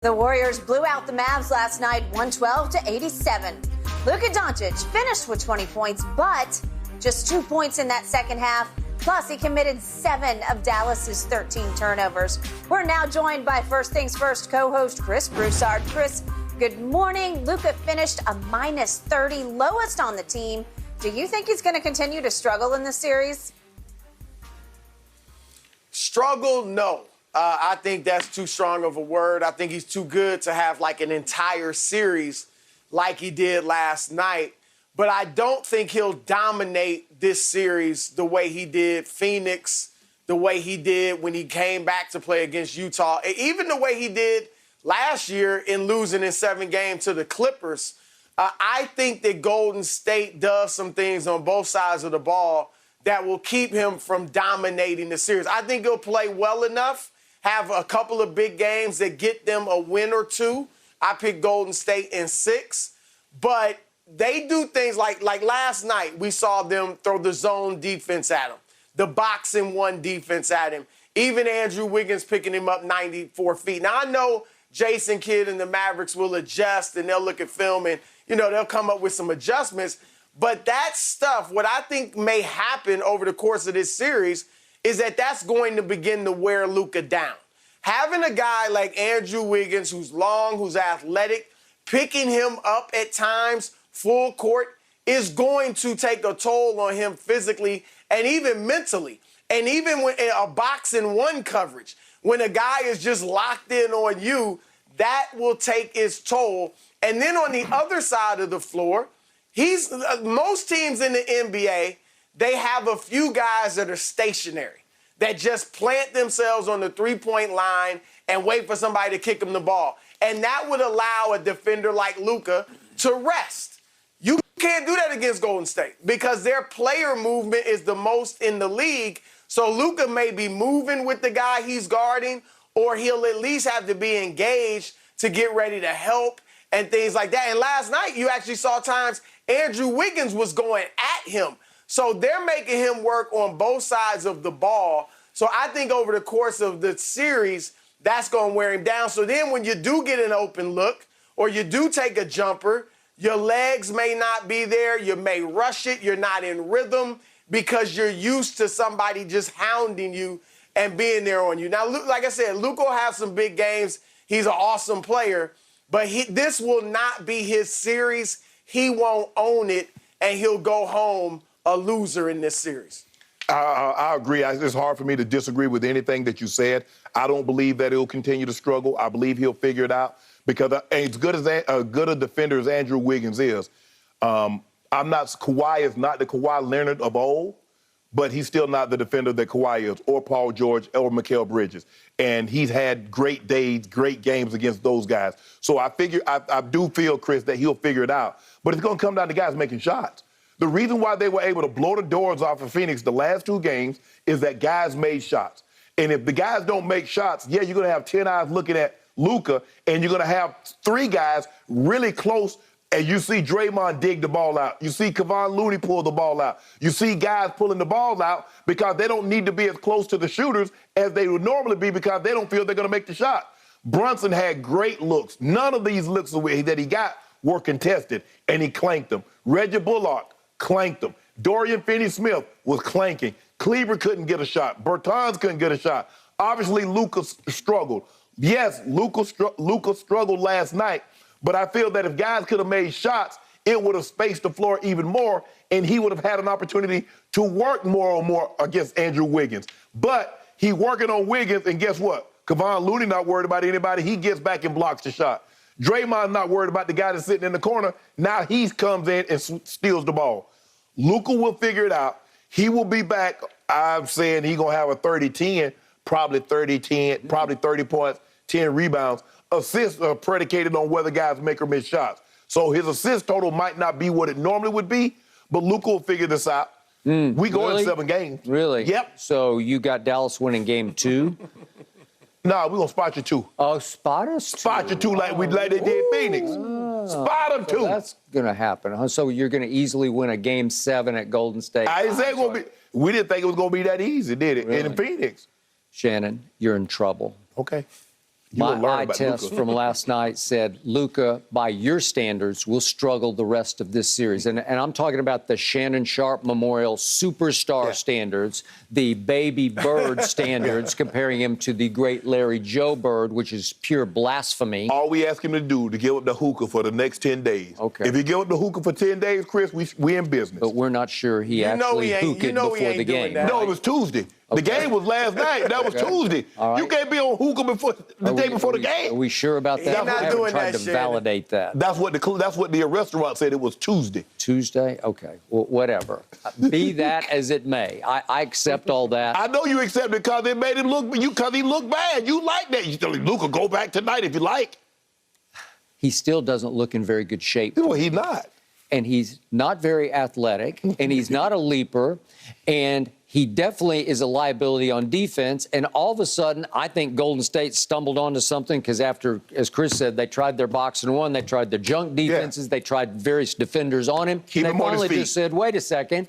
The Warriors blew out the Mavs last night, 112-87. Luka Doncic finished with 20 points, but just 2 points in that second half. Plus, he committed 7 of Dallas's 13 turnovers. We're now joined by First Things First co-host Chris Broussard. Chris, good morning. Luka finished a minus 30, lowest on the team. Do you think he's going to continue to struggle in this series? Struggle, no. I think that's too strong of a word. I think he's too good to have like an entire series like he did last night. But I don't think he'll dominate this series the way he did Phoenix, the way he did when he came back to play against Utah, even the way he did last year in losing in 7 games to the Clippers. I think that Golden State does some things on both sides of the ball that will keep him from dominating the series. I think he'll play well enough, have a couple of big games that get them a win or two. I picked Golden State in 6, but they do things like last night, we saw them throw the zone defense at him, the box and one defense at him, even Andrew Wiggins picking him up 94 feet. Now, I know Jason Kidd and the Mavericks will adjust and they'll look at film and, they'll come up with some adjustments. But that stuff, what I think may happen over the course of this series is that that's going to begin to wear Luka down. Having a guy like Andrew Wiggins, who's long, who's athletic, picking him up at times full court is going to take a toll on him physically and even mentally. And even when a box and one coverage, when a guy is just locked in on you, that will take its toll. And then on the other side of the floor, most teams in the NBA, they have a few guys that are stationary, that just plant themselves on the three-point line and wait for somebody to kick them the ball. And that would allow a defender like Luka to rest. You can't do that against Golden State because their player movement is the most in the league. So Luka may be moving with the guy he's guarding, or he'll at least have to be engaged to get ready to help and things like that. And last night, you actually saw times Andrew Wiggins was going at him. So they're making him work on both sides of the ball. So I think over the course of the series, that's going to wear him down. So then when you do get an open look or you do take a jumper, your legs may not be there. You may rush it. You're not in rhythm because you're used to somebody just hounding you and being there on you. Now, like I said, Luka will have some big games. He's an awesome player. But this will not be his series. He won't own it, and he'll go home a loser in this series. I agree. It's hard for me to disagree with anything that you said. I don't believe that he'll continue to struggle. I believe he'll figure it out because as good a defender as Andrew Wiggins is, Kawhi is not the Kawhi Leonard of old, but he's still not the defender that Kawhi is, or Paul George, or Mikal Bridges. And he's had great days, great games against those guys. So I do feel, Chris, that he'll figure it out. But it's going to come down to guys making shots. The reason why they were able to blow the doors off of Phoenix the last 2 games is that guys made shots. And if the guys don't make shots, you're going to have 10 eyes looking at Luka, and you're going to have 3 guys really close. And you see Draymond dig the ball out. You see Kevon Looney pull the ball out. You see guys pulling the ball out because they don't need to be as close to the shooters as they would normally be because they don't feel they're going to make the shot. Brunson had great looks. None of these looks that he got were contested, and he clanked them. Reggie Bullock clanked them. Dorian Finney-Smith was clanking. Cleaver couldn't get a shot. Bertans couldn't get a shot. Obviously, Luka struggled. Yes, Luka struggled last night, but I feel that if guys could have made shots, it would have spaced the floor even more, and he would have had an opportunity to work more and more against Andrew Wiggins. But he working on Wiggins, and guess what? Kevon Looney not worried about anybody. He gets back and blocks the shot. Draymond not worried about the guy that's sitting in the corner. Now he comes in and steals the ball. Luka will figure it out. He will be back. I'm saying he's going to have a 30-10, probably 30-10, probably 30 points, 10 rebounds. Assists are predicated on whether guys make or miss shots. So his assist total might not be what it normally would be, but Luka will figure this out. We go in 7 games. Really? Yep. So you got Dallas winning game 2? No, we're going to spot you 2. Oh, spot us 2? Spot you 2 like they did Phoenix. Spot them 2. That's going to happen, huh? So you're going to easily win a game 7 at Golden State. I didn't say it was going to be. We didn't think it was going to be that easy, did it? Really? In Phoenix. Shannon, you're in trouble. Okay. My eye test from last night said Luka, by your standards, will struggle the rest of this series. And I'm talking about the Shannon Sharp Memorial Superstar standards, the Baby Bird standards, comparing him to the great Larry Joe Bird, which is pure blasphemy. All we ask him to do to give up the hookah for the next 10 days. Okay. If he give up the hookah for 10 days, Chris, we in business. But we're not sure he actually hooked before the game. No, it was Tuesday. The game was last night. That was Tuesday. Right. You can't be on hookah before the day before the game. Are we sure about that? He's not I haven't doing tried that to shit. validate that. That's what the restaurant said. It was Tuesday. Tuesday? Okay. Well, whatever. Be that as it may. I accept all that. I know you accept it because it made him look because he looked bad. You like that. You tell him, Luka, go back tonight if you like. He still doesn't look in very good shape. No, he's not. And he's not very athletic, and he's not a leaper, and he definitely is a liability on defense. And all of a sudden, I think Golden State stumbled onto something because after, as Chris said, they tried their box and one, they tried their junk defenses, they tried various defenders on him. Keep and him they on his finally feet. just said, wait a second.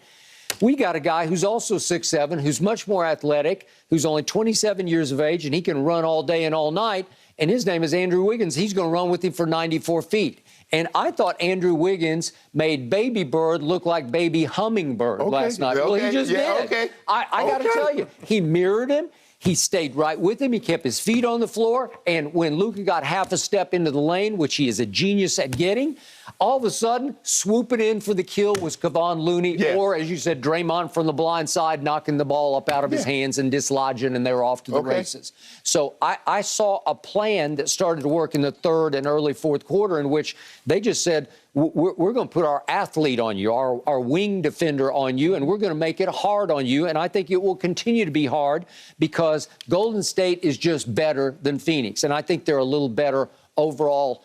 We got a guy who's also 6'7", who's much more athletic, who's only 27 years of age, and he can run all day and all night. And his name is Andrew Wiggins. He's going to run with him for 94 feet. And I thought Andrew Wiggins made Baby Bird look like Baby Hummingbird last night. Well, he just did. Okay. I got to tell you, he mirrored him. He stayed right with him. He kept his feet on the floor. And when Luka got half a step into the lane, which he is a genius at getting, all of a sudden, swooping in for the kill was Kevon Looney, or, as you said, Draymond from the blind side, knocking the ball up out of his hands and dislodging, and they were off to the races. So I saw a plan that started to work in the third and early fourth quarter in which they just said, we're going to put our athlete on you, our wing defender on you, and we're going to make it hard on you. And I think it will continue to be hard because Golden State is just better than Phoenix. And I think they're a little better overall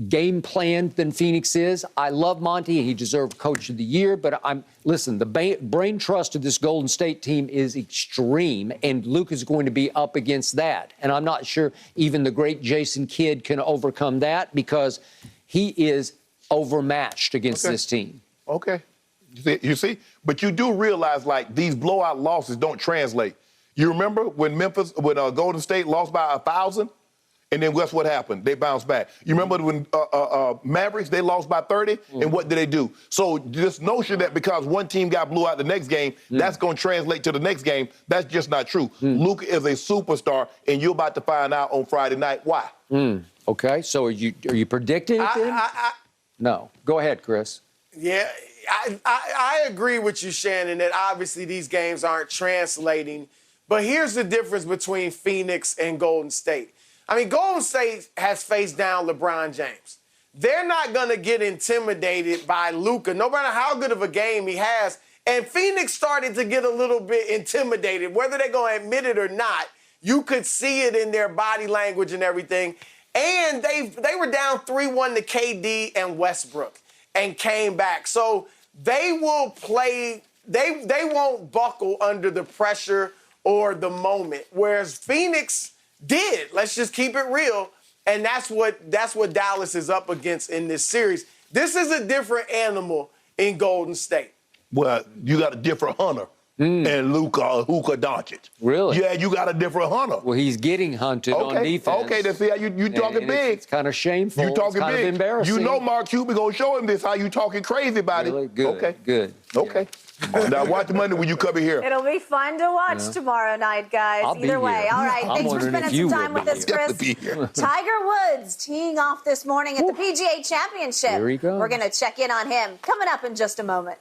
game plan than Phoenix is. I love Monty. He deserved Coach of the Year. But listen, the brain trust of this Golden State team is extreme, and Luke is going to be up against that. And I'm not sure even the great Jason Kidd can overcome that because he is overmatched against this team. Okay. You see? But you do realize, like, these blowout losses don't translate. You remember when Golden State lost by 1,000? And then guess what happened? They bounced back. You remember when Mavericks, they lost by 30? And what did they do? So this notion that because one team got blew out the next game, that's going to translate to the next game, that's just not true. Luka is a superstar, and you're about to find out on Friday night why. Okay, so are you predicting it then? No. Go ahead, Chris. Yeah, I agree with you, Shannon, that obviously these games aren't translating. But here's the difference between Phoenix and Golden State. I mean, Golden State has faced down LeBron James. They're not going to get intimidated by Luka, no matter how good of a game he has. And Phoenix started to get a little bit intimidated. Whether they're going to admit it or not, you could see it in their body language and everything. And they were down 3-1 to KD and Westbrook and came back. So they will play, they won't buckle under the pressure or the moment, whereas Phoenix did. Let's just keep it real. And that's what Dallas is up against in this series. This is a different animal in Golden State. Well, you got a different hunter and Luka Doncic. Really? Yeah, you got a different hunter. Well, he's getting hunted on defense. Okay, that's how you talking big. It's kind of shameful. You talking it's kind big. of embarrassing. You know Mark Cuban gonna show him this, how you talking crazy about Really? it. Good. Okay. Good. Okay. Now watch Monday when you come in here. It'll be fun to watch tomorrow night, guys. I'll be Either way. here. All right. I'm Thanks for wondering if spending you some time will with us, be here. Chris. Be here. Tiger Woods teeing off this morning at the PGA Championship. Here he goes. We're going to check in on him coming up in just a moment.